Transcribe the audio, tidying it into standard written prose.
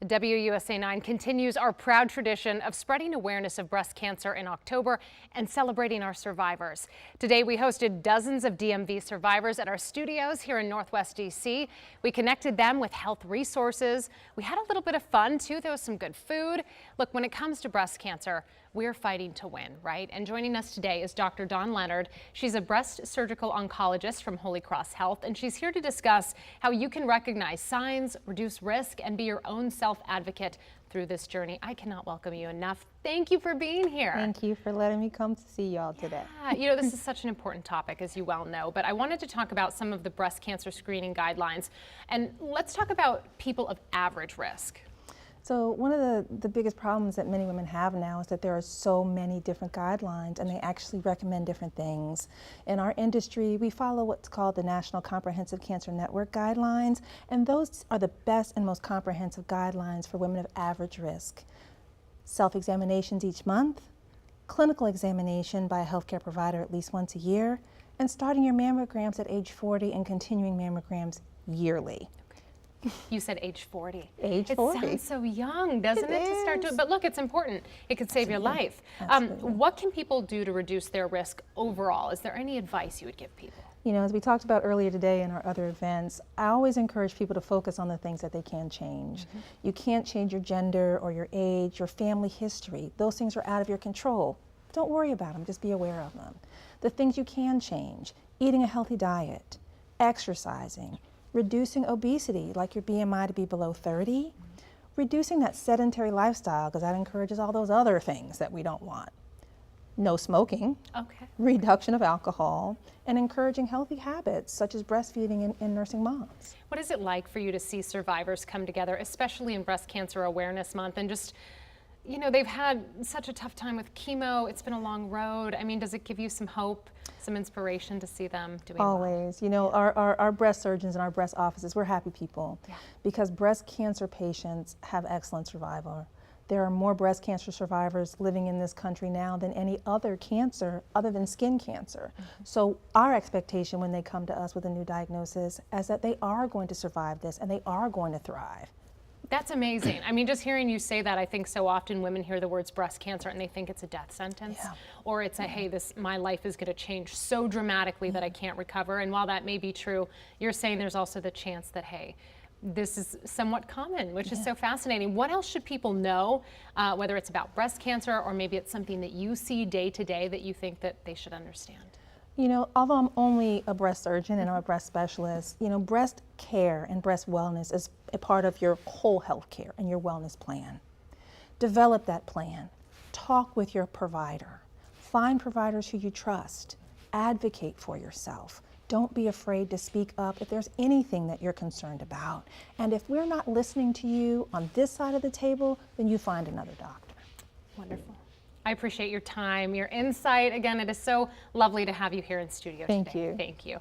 WUSA 9 continues our proud tradition of spreading awareness of breast cancer in October and celebrating our survivors. Today we hosted dozens of DMV survivors at our studios here in Northwest DC. We connected them with health resources. We had a little bit of fun too. There was some good food. Look, when it comes to breast cancer, we're fighting to win, right? And joining us today is Dr. Johnson Leonard. She's a breast surgical oncologist from Holy Cross Health, and she's here to discuss how you can recognize signs, reduce risk, and be your own self-advocate through this journey. I cannot welcome you enough. Thank you for being here. Thank you for letting me come to see y'all today. You know, this is such an important topic, as you well know, but I wanted to talk about some of the breast cancer screening guidelines. And let's talk about people of average risk. So one of the biggest problems that many women have now is that there are so many different guidelines and they actually recommend different things. In our industry, we follow what's called the National Comprehensive Cancer Network guidelines, and those are the best and most comprehensive guidelines for women of average risk. Self-examinations each month, clinical examination by a healthcare provider at least once a year, and starting your mammograms at age 40 and continuing mammograms yearly. You said age 40. Age 40. It sounds so young, doesn't it, to start doing? But look, it's important. It could save your life. What can people do to reduce their risk overall? Is there any advice you would give people? You know, as we talked about earlier today in our other events, I always encourage people to focus on the things that they can change. You can't change your gender or your age, your family history. Those things are out of your control. Don't worry about them, just be aware of them. The things you can change: eating a healthy diet, exercising, reducing obesity, like your BMI to be below 30, reducing that sedentary lifestyle, because that encourages all those other things that we don't want. No smoking, reduction of alcohol, and encouraging healthy habits such as breastfeeding and nursing moms. What is it like for you to see survivors come together, especially in Breast Cancer Awareness Month, and just, you know, they've had such a tough time with chemo. It's been a long road. I mean, does it give you some hope, some inspiration to see them doing well? Always. You know, our breast surgeons and our breast offices, we're happy people because breast cancer patients have excellent survival. There are more breast cancer survivors living in this country now than any other cancer other than skin cancer. So our expectation when they come to us with a new diagnosis is that they are going to survive this and they are going to thrive. That's amazing. I mean, just hearing you say that, I think so often women hear the words breast cancer and they think it's a death sentence, or it's a, hey, my life is going to change so dramatically that I can't recover. And while that may be true, you're saying there's also the chance that, hey, this is somewhat common, which is so fascinating. What else should people know, whether it's about breast cancer or maybe it's something that you see day to day that you think that they should understand? You know, although I'm only a breast surgeon and I'm a breast specialist, you know, breast care and breast wellness is a part of your whole health care and your wellness plan. Develop that plan. Talk with your provider. Find providers who you trust. Advocate for yourself. Don't be afraid to speak up if there's anything that you're concerned about. And if we're not listening to you on this side of the table, then you find another doctor. Wonderful. I appreciate your time, your insight. Again, it is so lovely to have you here in studio today. Thank you. Thank you.